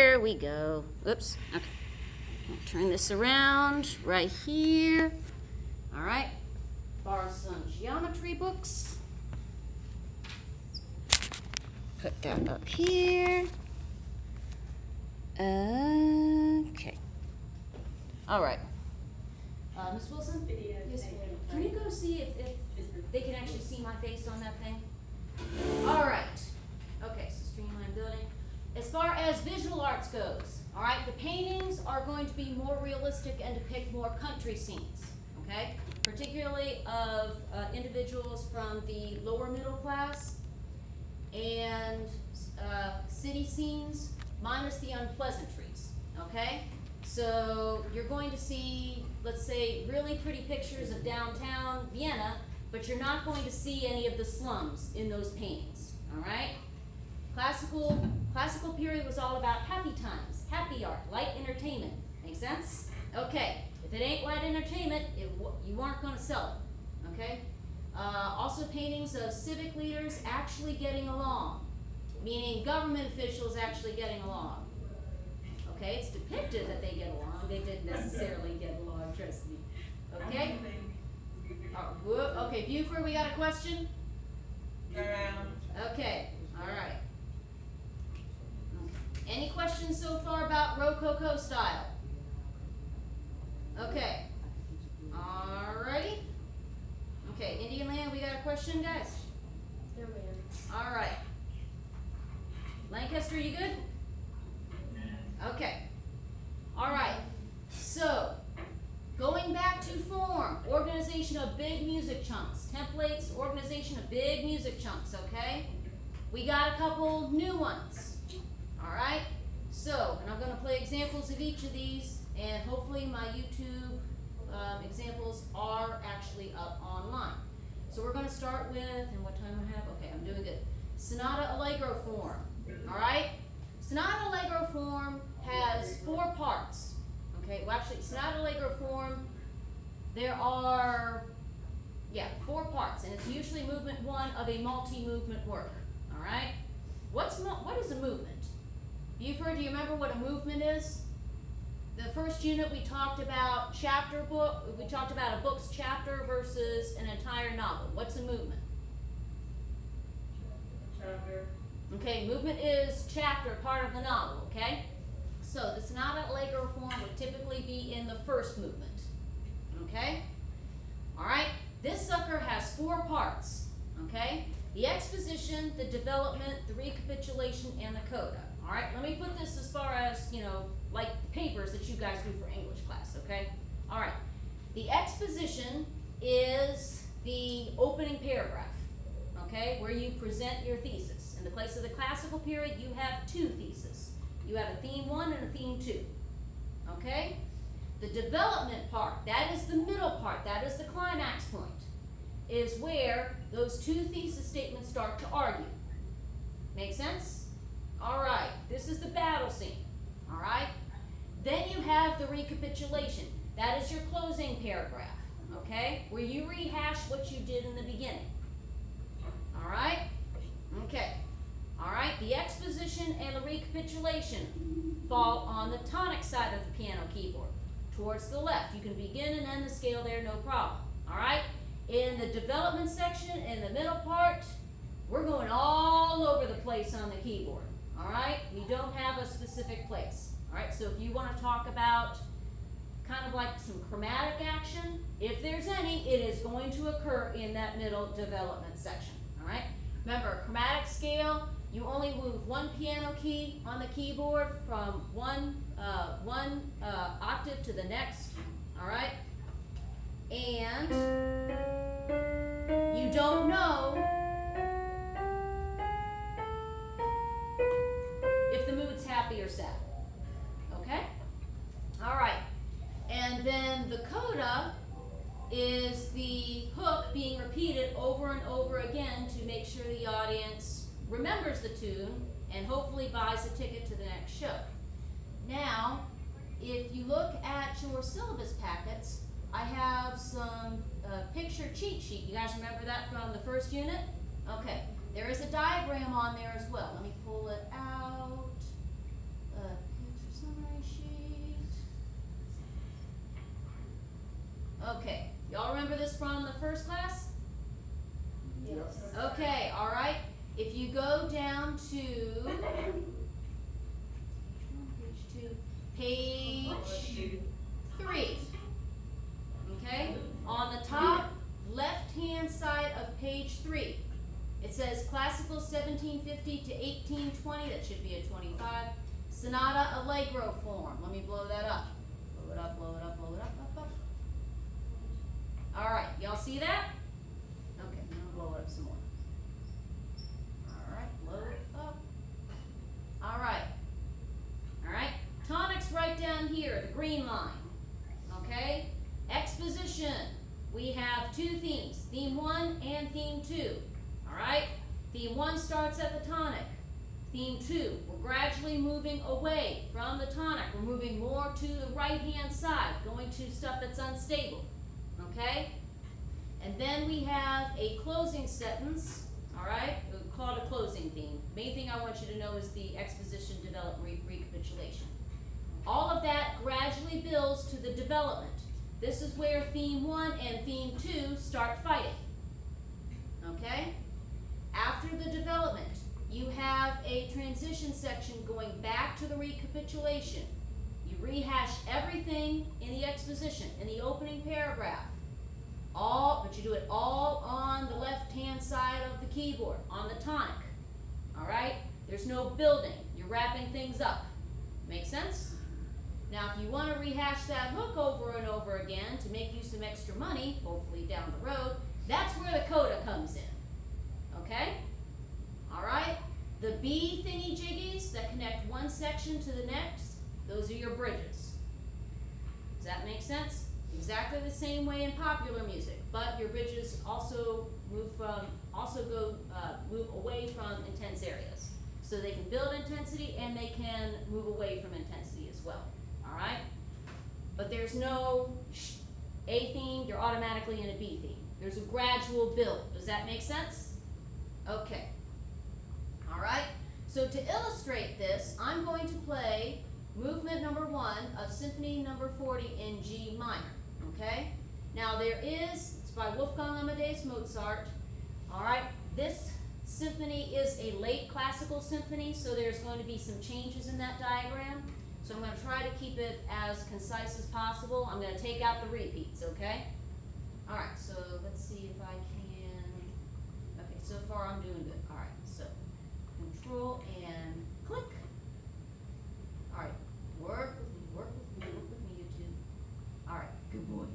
There we go. Oops. Okay. I'll turn this around right here. All right. Borrow some geometry books. Put that up here. Okay. All right. Ms. Wilson? Yes, ma'am. Can you go see if they can actually see my face on that thing? All right. Okay, so streamline building. As far as visual arts goes, all right, the paintings are going to be more realistic and depict more country scenes, okay? Particularly of individuals from the lower middle class and city scenes minus the unpleasantries, okay? So you're going to see, let's say, really pretty pictures of downtown Vienna, but you're not going to see any of the slums in those paintings, all right? Classical period was all about happy times, happy art, light entertainment. Make sense? Okay, if it ain't light entertainment, you aren't going to sell it, okay? Also paintings of civic leaders actually getting along, meaning government officials actually getting along. Okay, it's depicted that they get along. They didn't necessarily get along, trust me. Okay? Okay, Buford, we got a question? Okay, all right. Any questions so far about Rococo style? Okay. Alrighty. Okay, Indian Land, we got a question, guys? No, ma'am. All right. Lancaster, you good? Okay. All right. So, going back to form, organization of big music chunks. Templates, organization of big music chunks, okay? We got a couple new ones. All right? So, and I'm going to play examples of each of these, and hopefully my YouTube examples are actually up online. So we're going to start with, and what time I have? Okay, I'm doing good. Sonata Allegro form. All right? Sonata Allegro form has 4 parts. Okay, well actually, Sonata Allegro form, there are, 4 parts, and it's usually movement 1 of a multi-movement work. All right? What is a movement? Buford, do you remember what a movement is? The first unit we talked about chapter book, we talked about a book's chapter versus an entire novel. What's a movement? Chapter. Okay, movement is chapter, part of the novel, okay? So the Sonata Allegro form would typically be in the first movement, okay? All right, this sucker has 4 parts, okay? The exposition, the development, the recapitulation, and the coda. All right, let me put this as far as, like the papers that you guys do for English class, okay? All right, the exposition is the opening paragraph, okay, where you present your thesis. In the place of the classical period, you have 2 theses. You have a theme 1 and a theme 2, okay? The development part, that is the middle part, that is the climax point, is where those 2 thesis statements start to argue. Make sense? All right, this is the battle scene, all right? Then you have the recapitulation. That is your closing paragraph, okay? Where you rehash what you did in the beginning, all right? Okay, all right, the exposition and the recapitulation fall on the tonic side of the piano keyboard, towards the left. You can begin and end the scale there, no problem, all right? In the development section, in the middle part, we're going all over the place on the keyboard. All right, we don't have a specific place. All right, so if you want to talk about kind of like some chromatic action, if there's any, it is going to occur in that middle development section. All right, remember, chromatic scale, you only move 1 piano key on the keyboard from one octave to the next. All right, and you don't know if the mood's happy or sad, okay? All right, and then the coda is the hook being repeated over and over again to make sure the audience remembers the tune and hopefully buys a ticket to the next show. Now, if you look at your syllabus packets, I have some picture cheat sheet. You guys remember that from the first unit? Okay, there is a diagram on there as well. Let me pull it out. Okay, y'all remember this from the first class? Yes. Okay, all right. If you go down to page 3, okay? On the top left-hand side of page 3, it says classical 1750 to 1820. That should be a 25. Sonata Allegro form. Let me blow that up. Blow it up, blow it up, blow it up, up, up. All right, y'all see that? Okay, I'm gonna blow it up some more. All right, blow it up. All right. All right. Tonics right down here, the green line. Okay? Exposition. We have 2 themes, theme 1 and theme 2. All right? Theme 1 starts at the tonic. Theme 2, we're gradually moving away from the tonic. We're moving more to the right-hand side, going to stuff that's unstable. Okay? And then we have a closing sentence. All right? We call it a closing theme. Main thing I want you to know is the exposition, development, recapitulation. All of that gradually builds to the development. This is where theme 1 and theme 2 start fighting. Okay? After the development, you have a transition section going back to the recapitulation. You rehash everything in the exposition, in the opening paragraph. But you do it all on the left-hand side of the keyboard, on the tonic. All right? There's no building. You're wrapping things up. Make sense? Now, if you want to rehash that hook over and over again to make you some extra money, hopefully down the road, that's where the coda comes in. Okay? All right? The B thingy-jiggies that connect one section to the next, those are your bridges. Does that make sense? Exactly the same way in popular music, but your bridges also move away from intense areas. So they can build intensity and they can move away from intensity as well. All right? But there's no A theme, you're automatically in a B theme. There's a gradual build. Does that make sense? Okay. All right? So to illustrate this, I'm going to play movement number 1 of Symphony number 40 in G minor. Okay? Now it's by Wolfgang Amadeus Mozart. All right? This symphony is a late classical symphony, so there's going to be some changes in that diagram. So I'm going to try to keep it as concise as possible. I'm going to take out the repeats, okay? All right, so let's see if I can. Okay, so far I'm doing good. All right, so control and click. All right, work with me, work with me, work with me, you two. All right, good boy.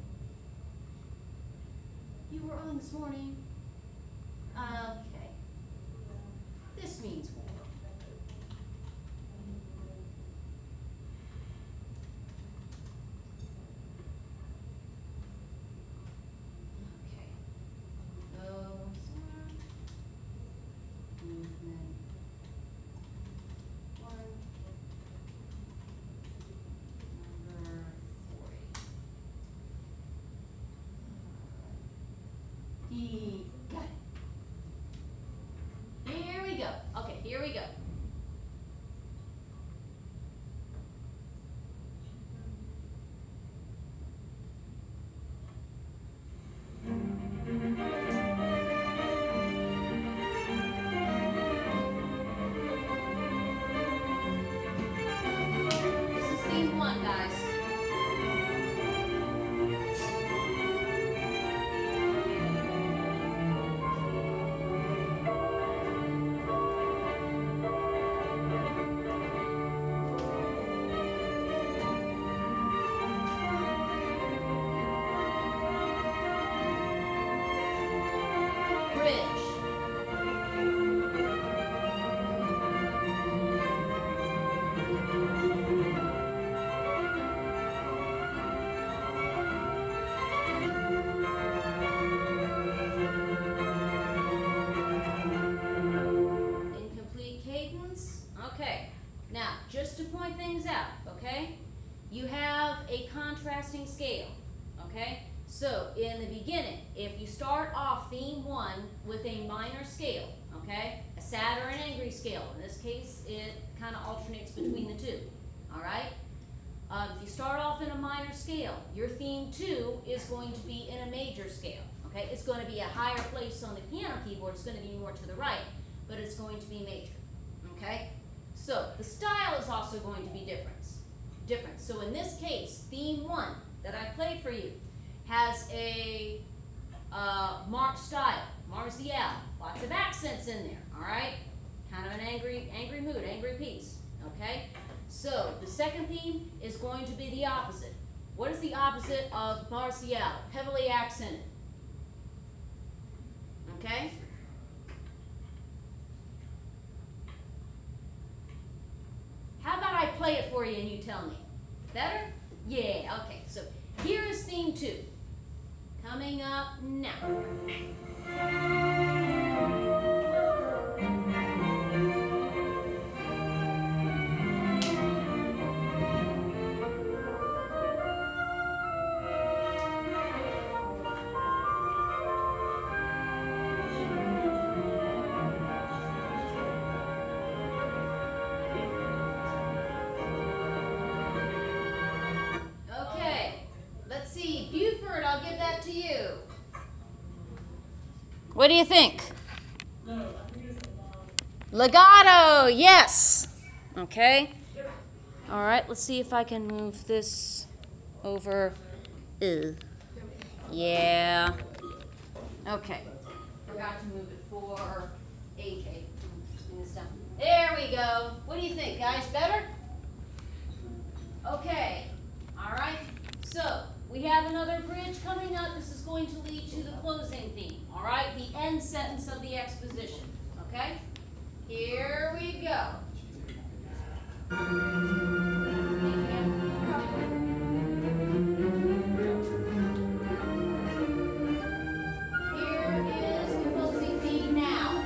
You were on this morning. Okay. This means war. Got it. Here we go. Okay, here we go. This is theme 1, guys. You have a contrasting scale, okay? So in the beginning, if you start off theme 1 with a minor scale, okay? A sad or an angry scale. In this case, it kind of alternates between the two, all right? If you start off in a minor scale, your theme 2 is going to be in a major scale. Okay, it's going to be a higher place on the piano keyboard. It's going to be more to the right, but it's going to be major. Okay, so the style is also going to be different. So in this case, theme 1 that I played for you has a marked style, Marziale, lots of accents in there. All right, kind of an angry mood, angry piece. Okay, so the second theme is going to be the opposite. What is the opposite of Marziale? Heavily accented. Okay? How about I play it for you and you tell me? Better? Yeah, okay. So here is theme 2. Coming up now. I'll give that to you. What do you think? Legato, yes. Okay. All right, let's see if I can move this over. Yeah. Okay. Forgot to move it for AJ. There we go. What do you think, guys? Better? Okay. All right. So we have another bridge coming up. This is going to lead to the closing theme, all right? The end sentence of the exposition, okay? Here we go. Here is the closing theme now.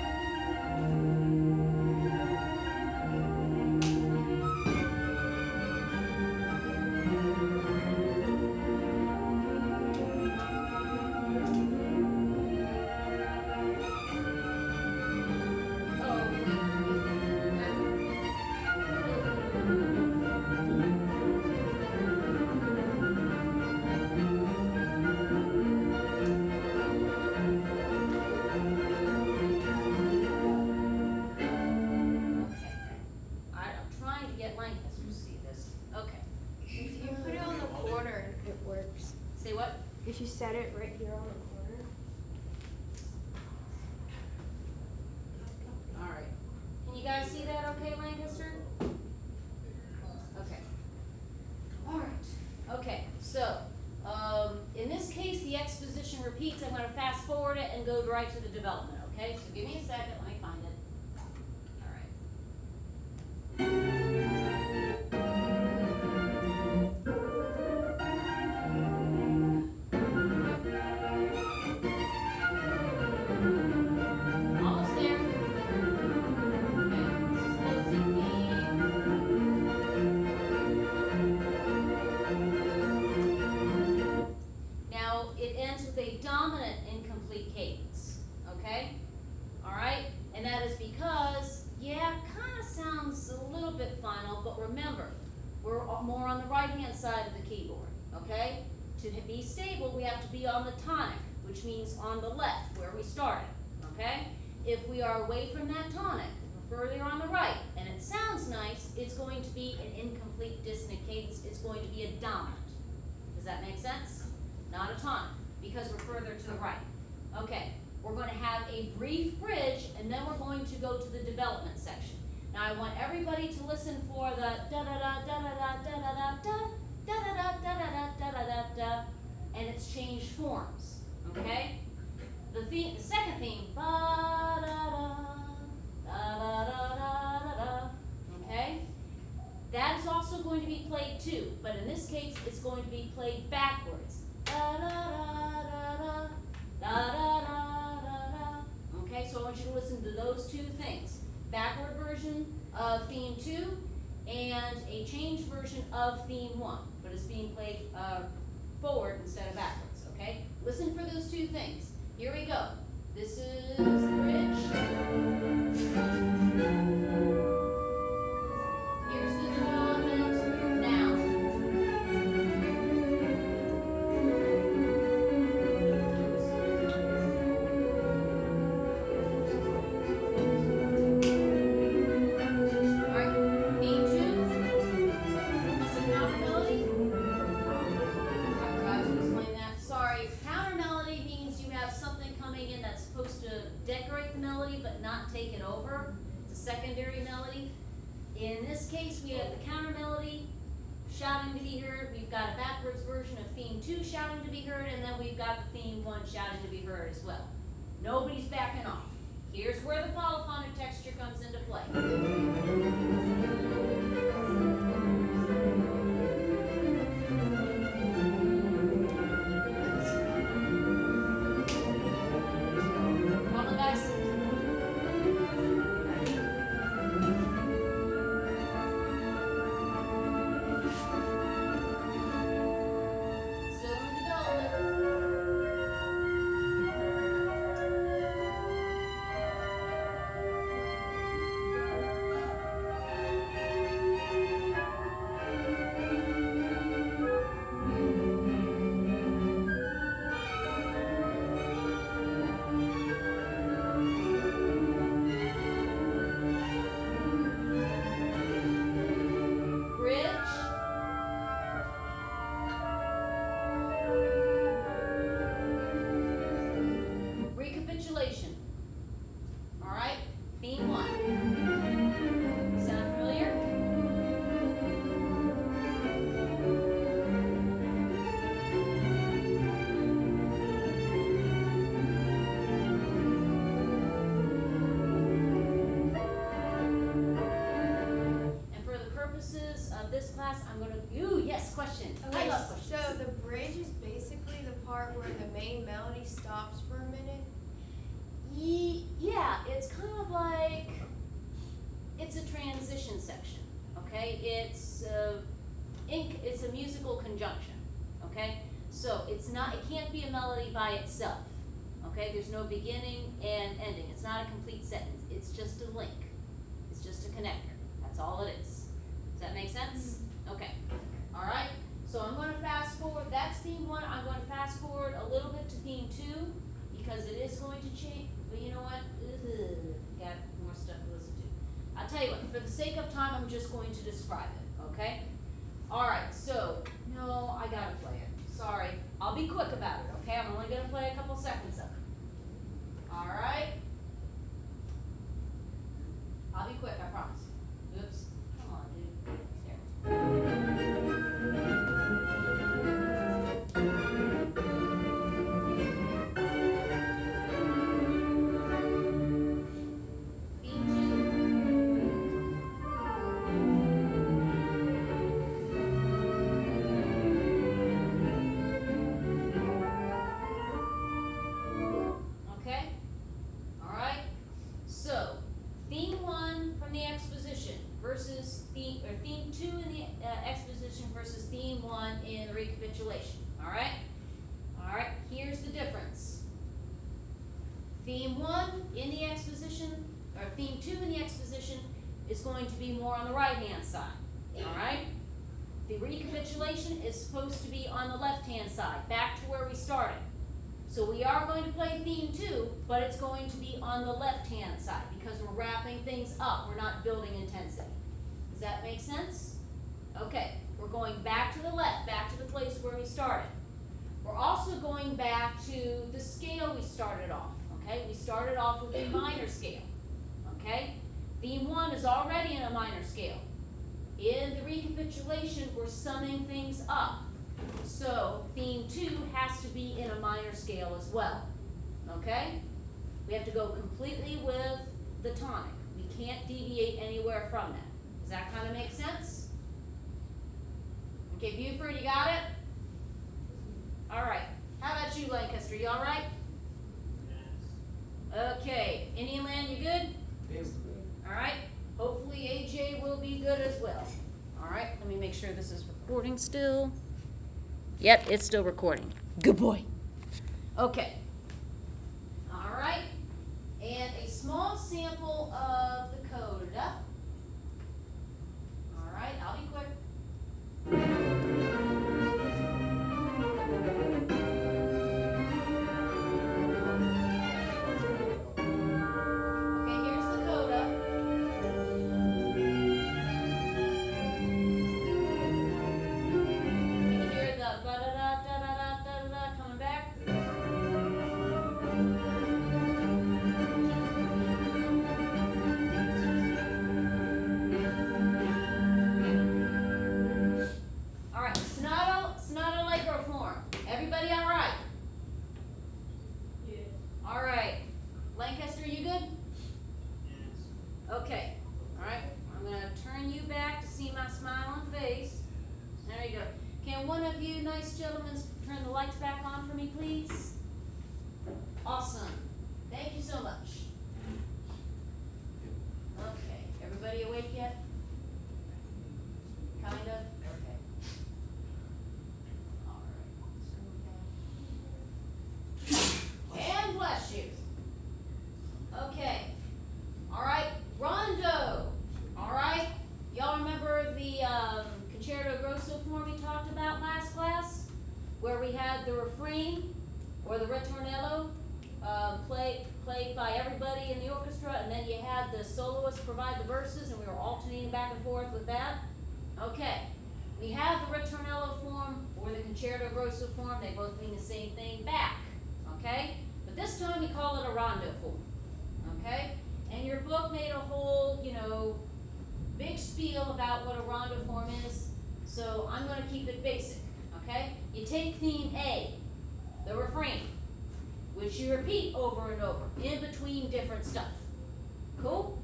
If you set it right here on the corner. All right. Can you guys see that okay, Lancaster? Okay. All right. Okay. So, in this case, the exposition repeats. I'm going to fast forward it and go right to the development, okay? So give me a second. Let me find it. All right. Dominant incomplete cadence, okay? All right? And that is because, yeah, kind of sounds a little bit final, but remember, we're more on the right-hand side of the keyboard, okay? To be stable, we have to be on the tonic, which means on the left, where we started, okay? If we are away from that tonic, further on the right, and it sounds nice, it's going to be an incomplete dissonant cadence. It's going to be a dominant. Does that make sense? Not a tonic, because we're further to the right. Okay, we're going to have a brief bridge, and then we're going to go to the development section. Now I want everybody to listen for the da-da-da-da-da-da-da-da-da, da-da-da-da-da-da-da-da-da, and it's changed forms, okay? The second theme, ba-da-da, da-da-da-da-da-da, okay? That is also going to be played too, but in this case, it's going to be played backwards. Da-da-da-da-da, da-da-da-da-da. Okay, so I want you to listen to those two things. Backward version of theme 2 and a changed version of theme 1, but it's being played forward instead of backwards, okay? Listen for those two things. Here we go. This is the bridge. Here's the development now. case, we have the counter melody shouting to be heard. We've got a backwards version of theme 2 shouting to be heard, and then we've got the theme 1 shouting to be heard as well. Nobody's backing off. Here's where the polyphonic texture comes into play. Come on, guys. Still in development. Bridge. Recapitulation. All right, theme 1. Sound familiar? And for the purposes of this class, I'm going to, yes, question. I Okay, love questions. so the bridge is basically the part where the main melody stops for a minute. Yeah, it's kind of like, it's a transition section, okay? It's a musical conjunction, okay? So it's not, it can't be a melody by itself, okay? There's no beginning and ending. It's not a complete sentence. It's just a link. It's just a connector. That's all it is. Does that make sense? Okay. All right. So I'm going to fast forward. That's theme 1. I'm going to fast forward a little bit to theme 2 because it is going to change. But you know what? Got more stuff to listen to. I'll tell you what. For the sake of time, I'm just going to describe it. Okay. All right. So no, I gotta play it. Sorry. I'll be quick about it. Okay. I'm only going to play a couple seconds of it. All right. I'll be quick. I promise. Oops. Come on, dude. There. Okay? All right? So, theme 1 from the exposition versus theme 2 in the exposition versus theme 1 in the recapitulation. All right? All right, here's the difference. Theme 1 in the exposition, or theme 2 in the exposition, is going to be more on the right-hand side. All right? The recapitulation is supposed to be on the left-hand side, back to where we started. So we are going to play theme 2, but it's going to be on the left-hand side because we're wrapping things up. We're not building intensity. Does that make sense? Okay, we're going back to the left, back to the place where we started. We're also going back to the scale we started off, okay? We started off with a minor scale, okay? Theme 1 is already in a minor scale. In the recapitulation, we're summing things up. So theme 2 has to be in a minor scale as well, okay? We have to go completely with the tonic. We can't deviate anywhere from that. Does that kind of make sense? Okay, Buford, you got it? All right. How about you, Lancaster? You all right? Yes. Okay. Indian Land, you good? Yes. All right. Hopefully AJ will be good as well. All right. Let me make sure this is recording still. Yep, it's still recording. Good boy. Okay. All right. And a small sample of the coda. All right. I'll be quick. Okay, here's the coda. Can you hear the ba-da-da-da-da-da-da-da coming back? one of you nice gentlemen turn the lights back on for me, please? Awesome. Thank you so much. Okay, everybody awake yet? Kind of? Okay. All right. And bless you. Okay. All right, rondo. All right. Y'all remember the concerto grosso form we talked about last class, where we had the refrain or the ritornello played by everybody in the orchestra, and then you had the soloist provide the verses, and we were alternating back and forth with that. Okay, we have the ritornello form or the concerto grosso form. They both mean the same thing back. Okay, but this time we call it a rondo form. Okay, and your book made a whole, big spiel about what a rondo form is, so I'm going to keep it basic. Okay, you take theme A, the refrain, which you repeat over and over in between different stuff. Cool?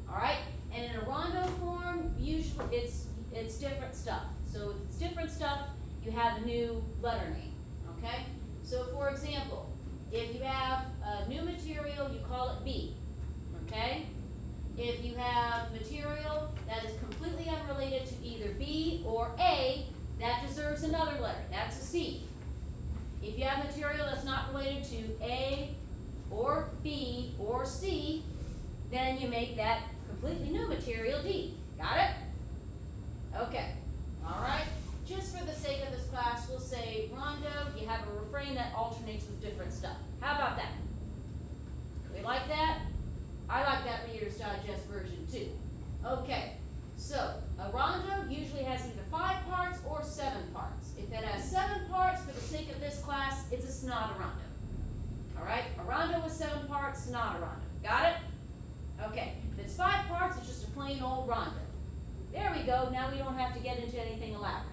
All right. And in a rondo form, usually it's different stuff. So if it's different stuff, you have a new letter name. Okay. So for example, if you have new material, you call it B. Okay. If you have material that is completely unrelated to either B or A, that deserves another letter. That's a C. If you have material that's not related to A or B or C, then you make that completely new material D. Got it? Okay. All right. Just for the sake of this class, we'll say rondo, you have a refrain that alternates with different stuff. How about that? We like that? I like that Reader's Digest version too. Okay. So, a rondo usually has either 5 parts or 7 parts. If it has 7 parts, for the sake of this class, it's a sonata rondo. All right? A rondo with 7 parts, sonata rondo. Got it? Okay. If it's 5 parts, it's just a plain old rondo. There we go. Now we don't have to get into anything elaborate.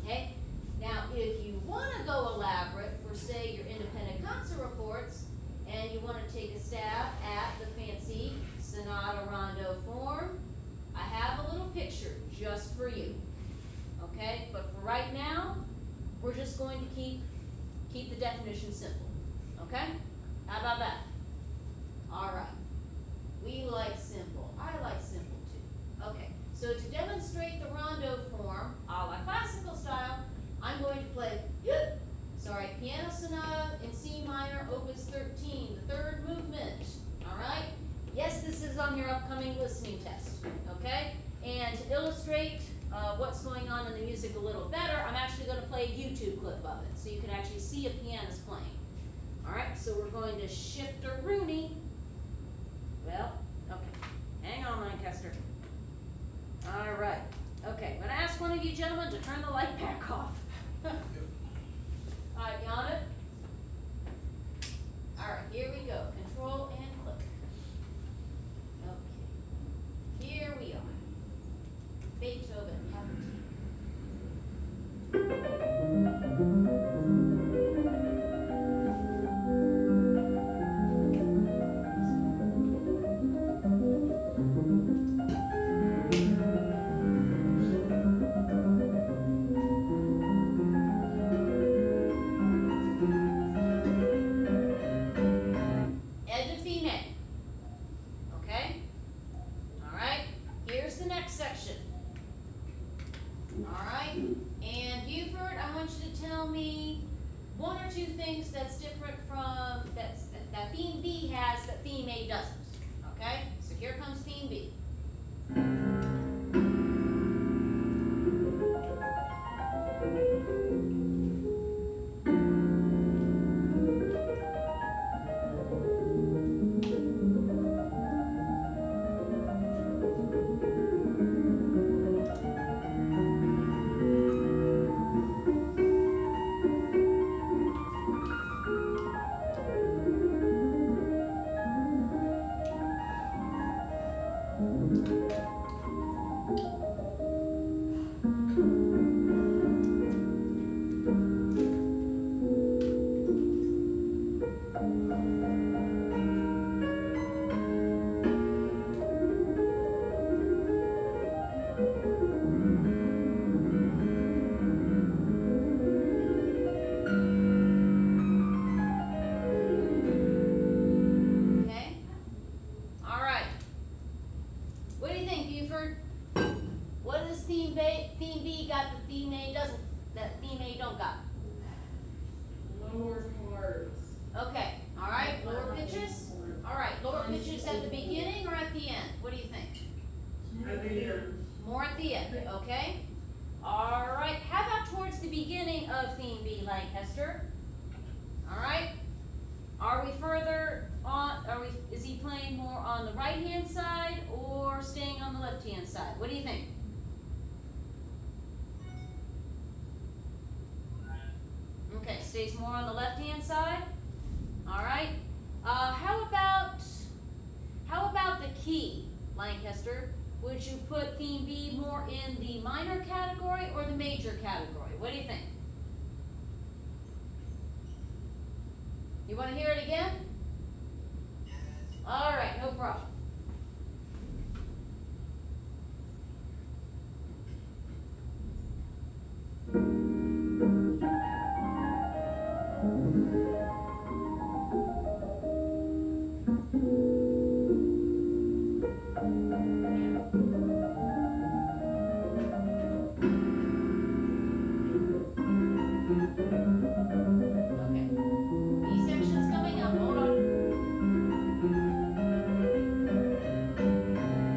Okay? Now, if you want to go elaborate for, say, your independent concert reports, and you want to take a stab at the fancy sonata rondo form, I have a little picture just for you. Okay? But for right now, we're just going to keep the definition simple. Okay? How about that? All right. We like simple. I like simple too. Okay. So to demonstrate the rondo form, a la classical style, I'm going to play Piano Sonata in C minor, Opus 13, the 3rd movement. All right? Yes, this is on your upcoming listening test. Okay? And to illustrate what's going on in the music a little better, I'm actually going to play a YouTube clip of it, so you can actually see a pianist playing. All right? So we're going to shift a Rooney. Well, okay. Hang on, Lancaster. All right. Okay, I'm going to ask one of you gentlemen to turn the light back off. All right, you on it? All right, here we go. Control and click. Okay. Here we are. Beethoven, that theme B has that theme A doesn't. Okay? So here comes theme B. B got that theme A doesn't, that theme A don't got? Lower parts. Okay, all right, lower pitches? All right, lower pitches at the beginning or at the end? What do you think? At the end. More at the end, okay? All right, how about towards the beginning of theme B, Lancaster? All right, are we further on, is he playing more on the right-hand side or staying on the left-hand side? What do you think? Okay, stays more on the left-hand side. All right. How about the key, Lancaster? Would you put theme B more in the minor category or the major category? What do you think? You want to hear it again? All right, no problem. Okay. B section's coming up. Hold on.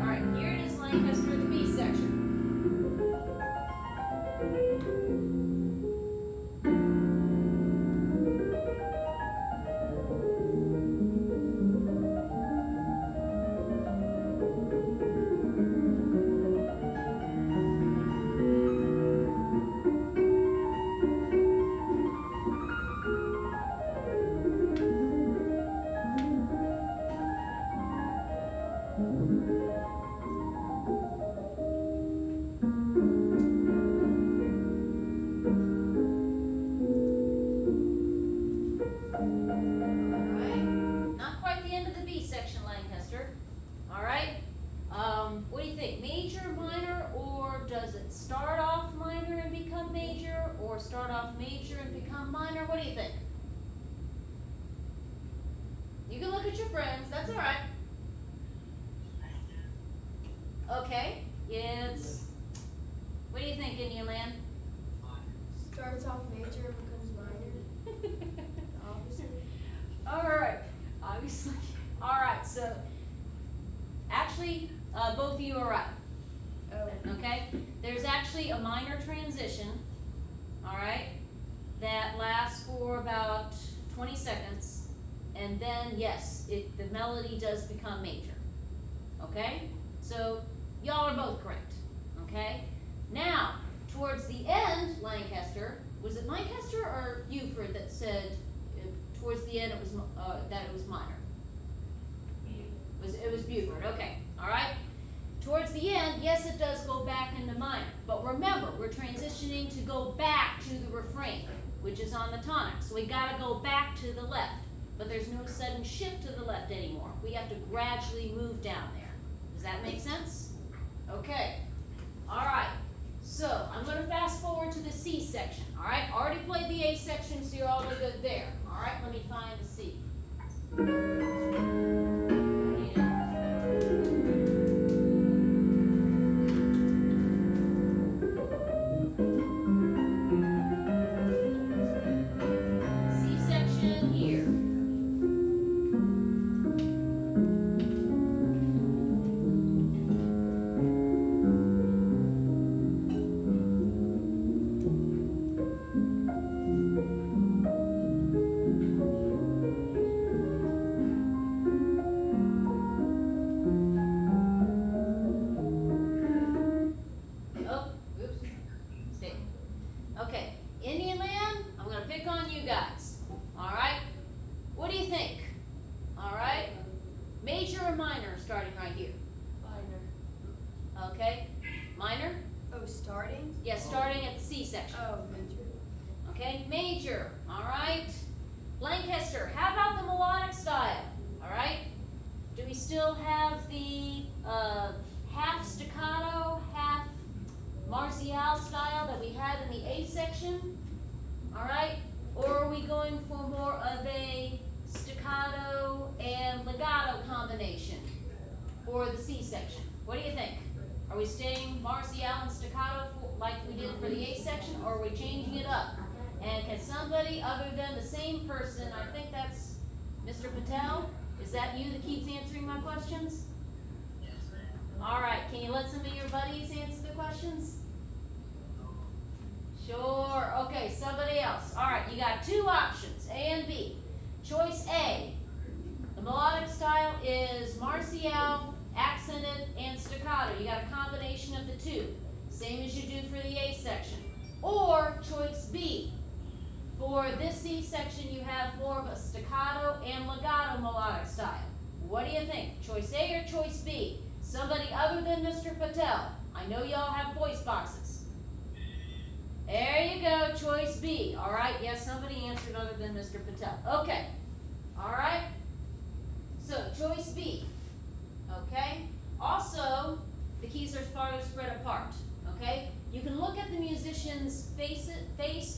All right, here it is, Lancaster, the B section. Alright, not quite the end of the B section, Lancaster. Alright, what do you think? Major, minor, or does it start off minor and become major, or start off major and become minor? What do you think? You can look at your friends, that's alright. Okay, it's, what do you think, Indian Land? Starts off major and becomes minor. Obviously. Alright, obviously. Alright, so actually, both of you are right. Oh. Okay? There's actually a minor transition, alright, that lasts for about 20 seconds, and then, yes, the melody does become major. Okay? So, y'all are both correct. Okay? Now, towards the end, Lancaster, was it Lancaster or Buford that said towards the end it was that it was minor? It was Buford, okay, all right. Towards the end, yes, it does go back into minor, but remember, we're transitioning to go back to the refrain, which is on the tonic, so we gotta go back to the left, but there's no sudden shift to the left anymore. We have to gradually move down there. Does that make sense? Okay, all right. So, I'm going to fast forward to the C section, all right? Already played the A section, so you're all good there. All right, let me find the C. C section here. Okay, Indian Land, I'm going to pick on you guys. All right? What do you think? All right? Major or minor starting right here? Minor. Okay? Minor? Oh, starting? Yes, starting at the C section. Oh, major. Okay, major. All right? Lancaster, how about the melodic style? All right? Do we still have the half staccato, half Martial style that we had in the A section? All right? Or are we going for more of a staccato and legato combination for the C section? What do you think? Are we staying Martial and staccato like we did for section, or are we changing it up? And can somebody other than the same person, I think that's Mr. Patel, is that you that keeps answering my questions? All right, can you let some of your buddies answer the questions? Sure, okay, somebody else. All right, you got two options, A and B. Choice A, the melodic style is Martial, accented, and staccato. You got a combination of the two, same as you do for the A section. Or choice B, for this C section you have more of a staccato and legato melodic style. What do you think? Choice A or choice B? Somebody other than Mr. Patel. I know y'all have voice boxes. There you go, choice B. All right, yes, somebody answered other than Mr. Patel. Okay, all right. So choice B, okay? Also, the keys are farther spread apart, okay? You can look at the musician's face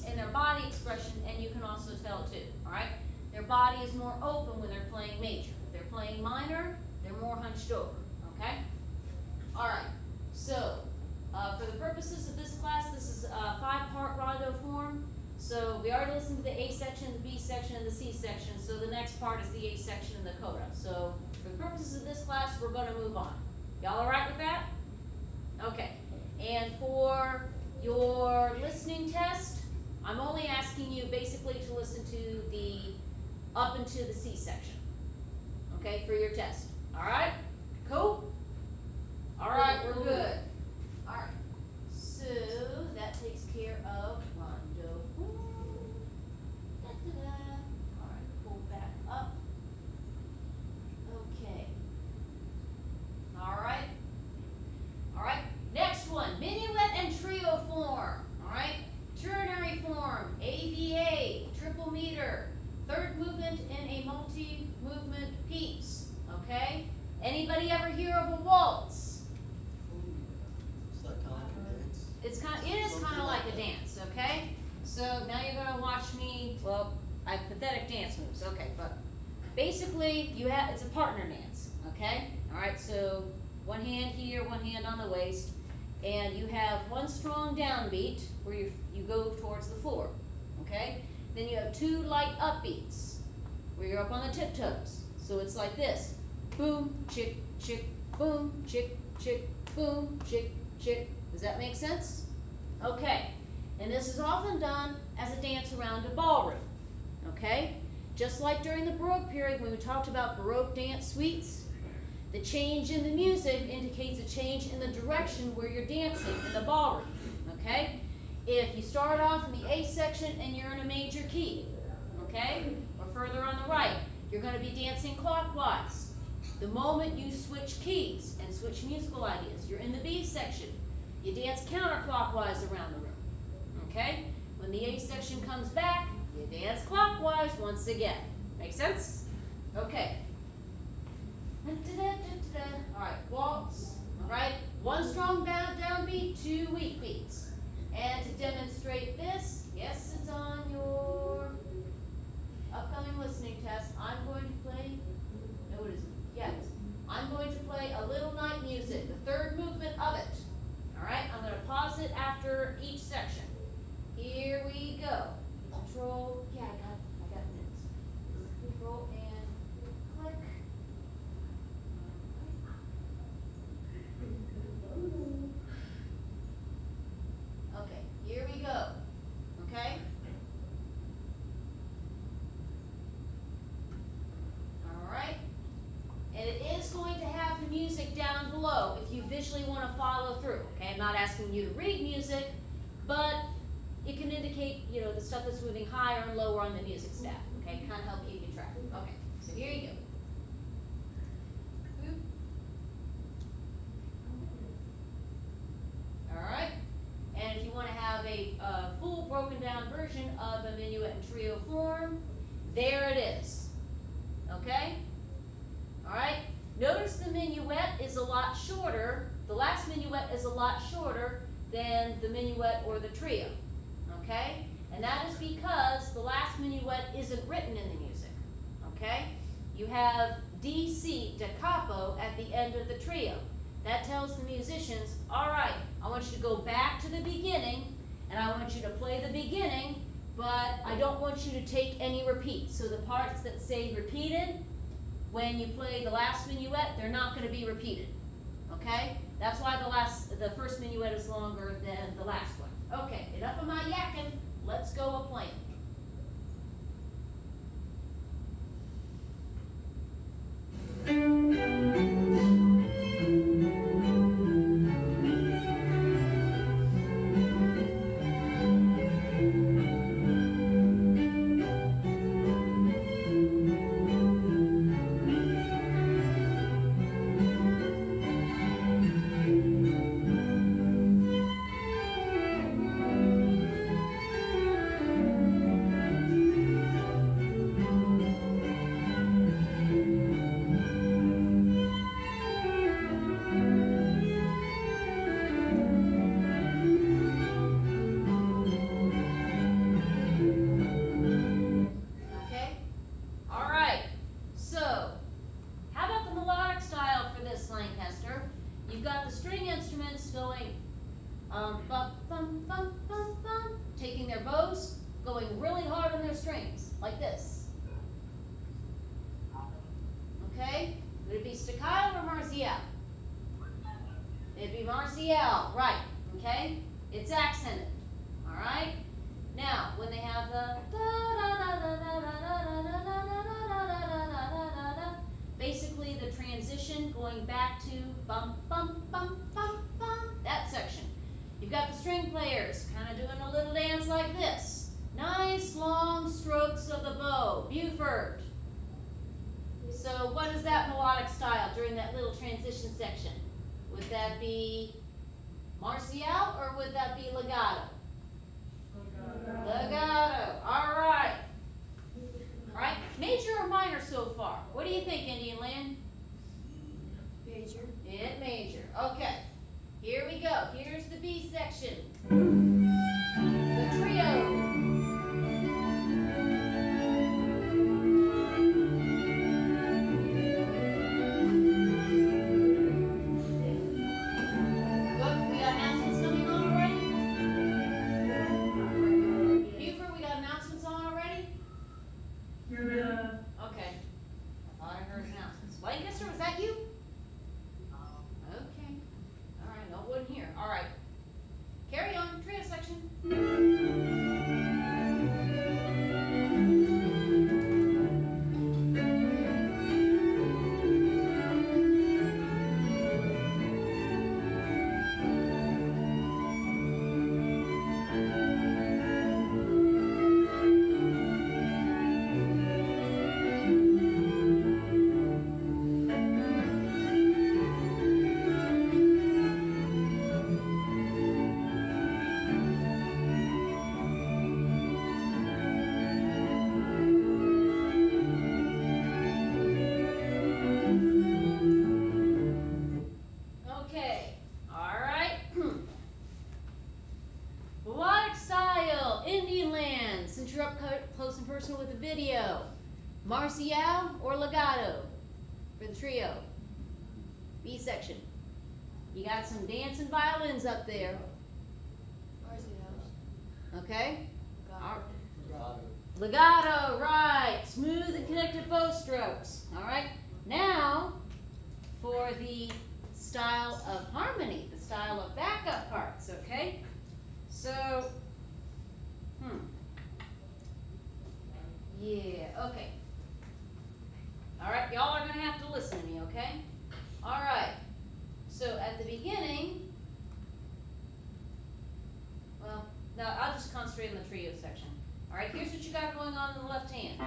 and their body expression, and you can also tell too, all right? Their body is more open when they're playing major. If they're playing minor, they're more hunched over, okay? All right, so for the purposes of this class, this is a 5-part rondo form. So we already listened to the A section, the B section, and the C section. So the next part is the A section and the coda. So for the purposes of this class, we're going to move on. Y'all all right with that? Okay. And for your listening test, I'm only asking you basically to listen to the up into the C section. Okay, for your test. All right? Cool? All right, we're good. All right. So that takes care of rondo form. Da-da-da. All right, pull back up. Okay. All right. All right. Next one, minuet and trio form. All right. Ternary form, AVA, triple meter, third movement in a multi-movement piece. Okay. Anybody ever hear of a waltz? It is kind of like a dance, okay? So now you're going to watch me, well, I have pathetic dance moves, okay, but basically it's a partner dance, okay? All right, so one hand here, one hand on the waist, and you have one strong downbeat where you go towards the floor, okay? Then you have two light upbeats where you're up on the tiptoes. So it's like this, boom, chick, chick, boom, chick, chick, boom, chick, chick. Does that make sense? Okay, and this is often done as a dance around a ballroom, okay? Just like during the Baroque period when we talked about Baroque dance suites, the change in the music indicates a change in the direction where you're dancing in the ballroom, okay? If you start off in the A section and you're in a major key, okay, or further on the right, you're going to be dancing clockwise. The moment you switch keys and switch musical ideas, you're in the B section. You dance counterclockwise around the room, okay? When the A section comes back, you dance clockwise once again. Make sense? Okay. All right, waltz, all right? One strong downbeat, two weak beats. And to demonstrate this, yes, it's on your upcoming listening test, I'm going to play, no it isn't, yes. I'm going to play a little night music, the third movement of it. All right, I'm going to pause it after each section. Here we go. Control, yeah, I got minutes. Control and click. Okay, here we go. Okay? All right. And it is going to have the music down below if you visually want to follow through. Okay, I'm not asking you to read music, but it can indicate, you know, the stuff that's moving higher and lower on the music staff. Okay, kind of help keep you track. Okay, so here you go. All right, and if you want to have a full broken down version of a minuet and trio form, there it is. Okay? All right, notice the minuet is a lot shorter. The last minuet is a lot shorter than the minuet or the trio. Okay? And that is because the last minuet isn't written in the music. Okay? You have DC, da capo, at the end of the trio. That tells the musicians, all right, I want you to go back to the beginning and I want you to play the beginning, but I don't want you to take any repeats. So the parts that say repeated, when you play the last minuet, they're not going to be repeated. Okay? That's why the first minuet is longer than the last one. Okay, enough of my yakking. Let's go a playing. Bum, bum, bum, bum, bum, taking their bows, going really hard on their strings, like this. Okay? Would it be staccato or martial? It'd be martial, right, okay? It's accented, all right? Now, when they have the basically the transition going back to bum, bum, bum, bum, bum, that section. You've got the string players kind of doing a little dance like this. Nice long strokes of the bow. Buford. So what is that melodic style during that little transition section? Would that be martial or would that be legato? Legato. All right. All right. Major or minor so far? What do you think, Indian Land? Major. It major. Okay. Here we go. Here's the B section. The trio. Close and personal with the video. Martial or legato for the trio. B section. You got some dancing violins up there. Okay? Legato, right. Smooth and connected bow strokes. All right. Now, for the style of harmony, the style of backup parts, okay? So, yeah, okay. All right, y'all are going to have to listen to me, okay? All right. So at the beginning, well, no, I'll just concentrate on the trio section. All right, here's what you got going on in the left hand.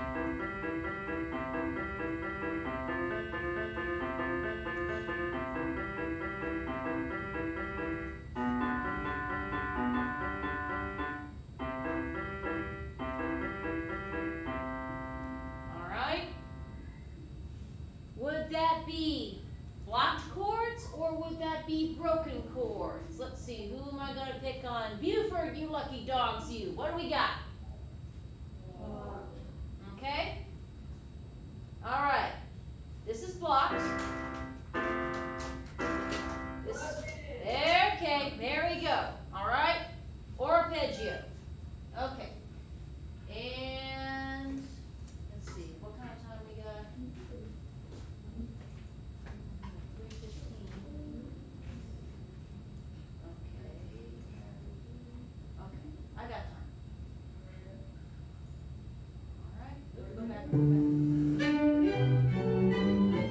Would that be blocked chords or would that be broken chords? Let's see, who am I going to pick on? Buford, you lucky dogs, you. What do we got? Okay. All right. This is blocked. This is, okay, there we go. All right. or arpeggio. Okay. And let's see, what kind of time we got? 3:15. Okay, I got time. All right, go back, go back.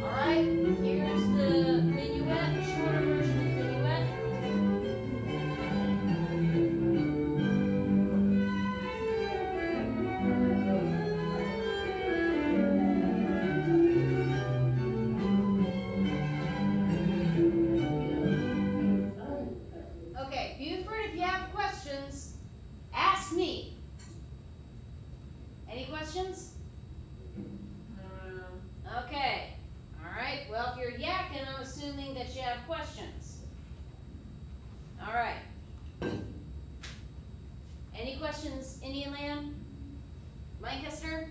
All right, here's the minuet, the shorter version of the minuet. Okay, Buford, if you have questions, ask me. Any questions? Okay, all right, well, if you're yakking, I'm assuming that you have questions. All right. Any questions, Indian Land? Lancaster?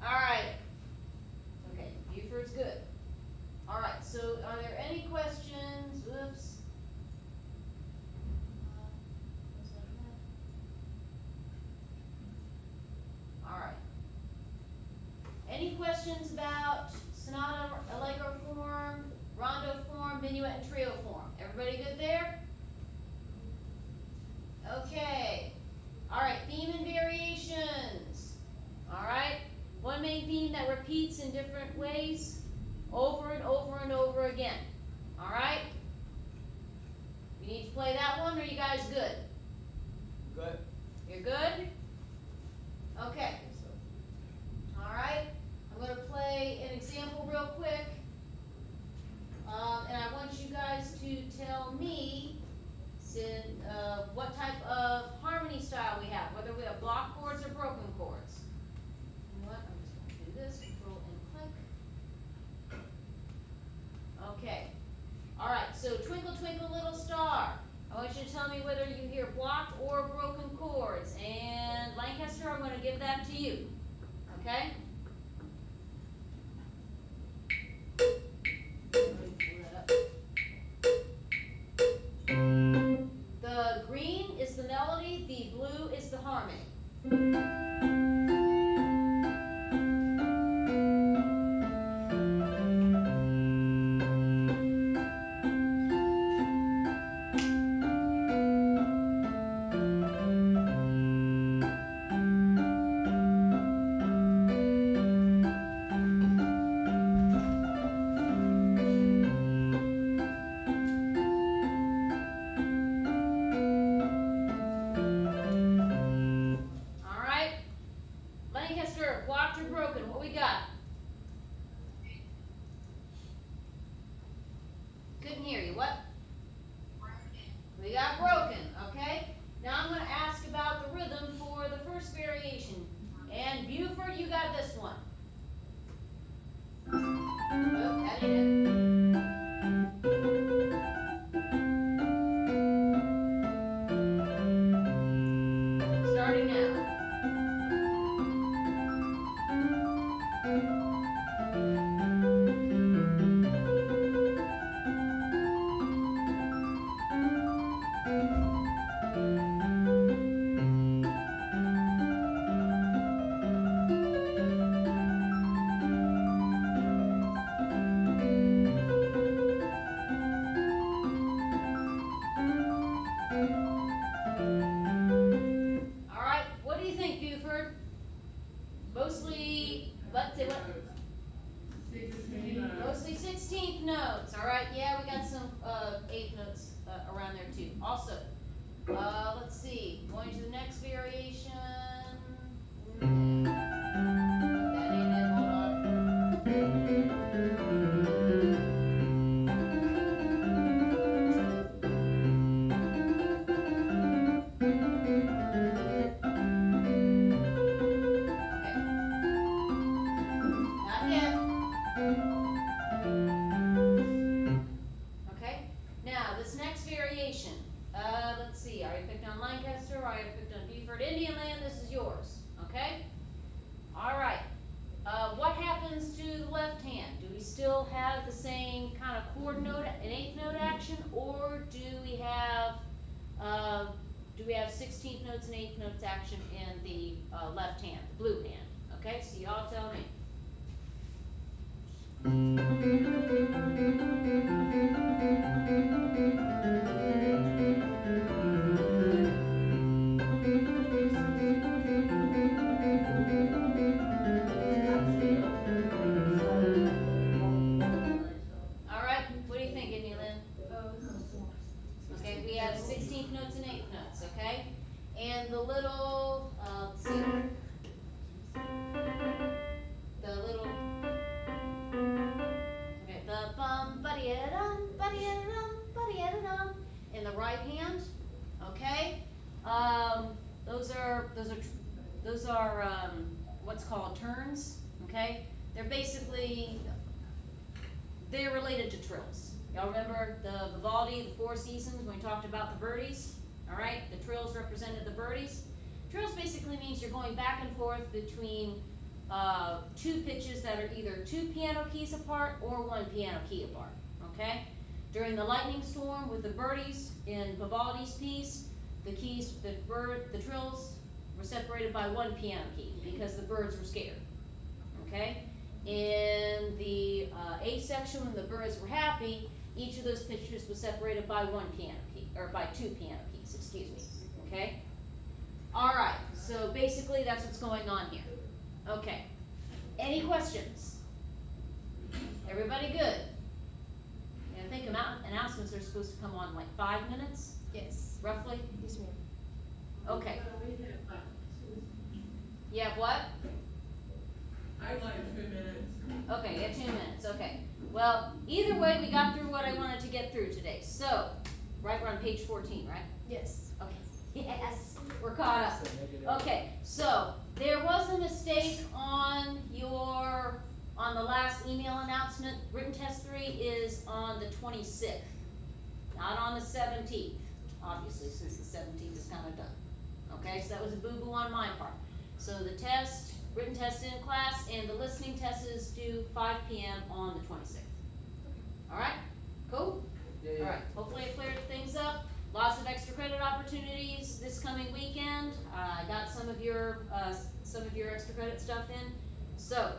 All right. Okay, Buford's good. All right, so are there any questions? Whoops. All right. Any questions about sonata, allegro form, rondo form, minuet, and trio form? Everybody good there? Okay. All right, theme and variations. All right. One main theme that repeats in different ways over and over and over again. All right. You need to play that one, or are you guys good? Good. You're good? Okay. All right. I'm going to play an example real quick. And I want you guys to tell me what type of harmony style we have, whether we have block chords or broken chords. You know what? I'm just going to do this, control and click. Okay. All right, so Twinkle Twinkle Little Star. I want you to tell me whether you hear blocked or broken chords. And Lancaster, I'm going to give that to you. Okay? The green is the melody, the blue is the harmony. Mostly 16th notes. All right, yeah, we got some 8th notes around there too. Also, let's see, going to the next variation. That ain't it, hold on. Indian Land, this is yours, okay? All right, what happens to the left hand? Do we still have the same kind of chord note, an 8th note action, or do we have do we have 16th notes and 8th notes action in the left hand, the blue hand? Okay, so y'all tell me. All right, what do you think, Indy Lynn? Okay, we have 16th notes and 8th notes, okay? And the little, let's see. The little, okay, the bum, buddy-a-dum, buddy-a-dum, buddy-a-dum, in the right hand, okay? Those are what's called turns, okay? They're basically, they're related to trills. Y'all remember the Vivaldi, the Four Seasons, when we talked about the birdies? All right, the trills represented the birdies. Trills basically means you're going back and forth between two pitches that are either two piano keys apart or one piano key apart, okay? During the lightning storm with the birdies in Vivaldi's piece, the trills were separated by one piano key because the birds were scared, okay? In the A section, when the birds were happy, each of those pitches was separated by one piano key, or by two piano keys, excuse me, okay? All right, so basically that's what's going on here. Okay, any questions? Everybody good? I think announcements are supposed to come on like 5 minutes, Yes. roughly? Yes, ma'am. Okay, you have what? I'd like 2 minutes. Okay, you have 2 minutes, okay. Well, either way, we got through what I wanted to get through today. So, right, we're on page 14, right? Yes. Okay, yes, we're caught up. Okay, so there was a mistake on the last email announcement. Written test 3 is on the 26th, not on the 17th, obviously, since the 17th is kind of done. Okay, so that was a boo-boo on my part. So the test, written test in class, and the listening test is due 5 p.m. on the 26th. All right, cool? Yeah. All right, hopefully I cleared things up. Lots of extra credit opportunities this coming weekend. I got some of your extra credit stuff in. So,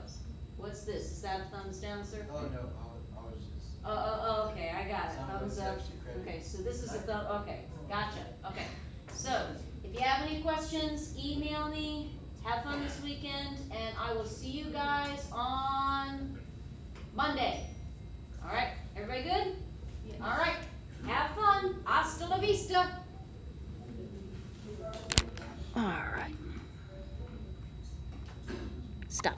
what's this? Is that a thumbs down, sir? Oh, no, I was just. Oh, okay, I got it. Some of Thumbs it's up. extra credit. Okay, so this is a thumb, okay, gotcha, okay. So, if you have any questions, email me. Have fun this weekend, and I will see you guys on Monday. All right, everybody good? Yes. All right, have fun. Hasta la vista. All right. Stop.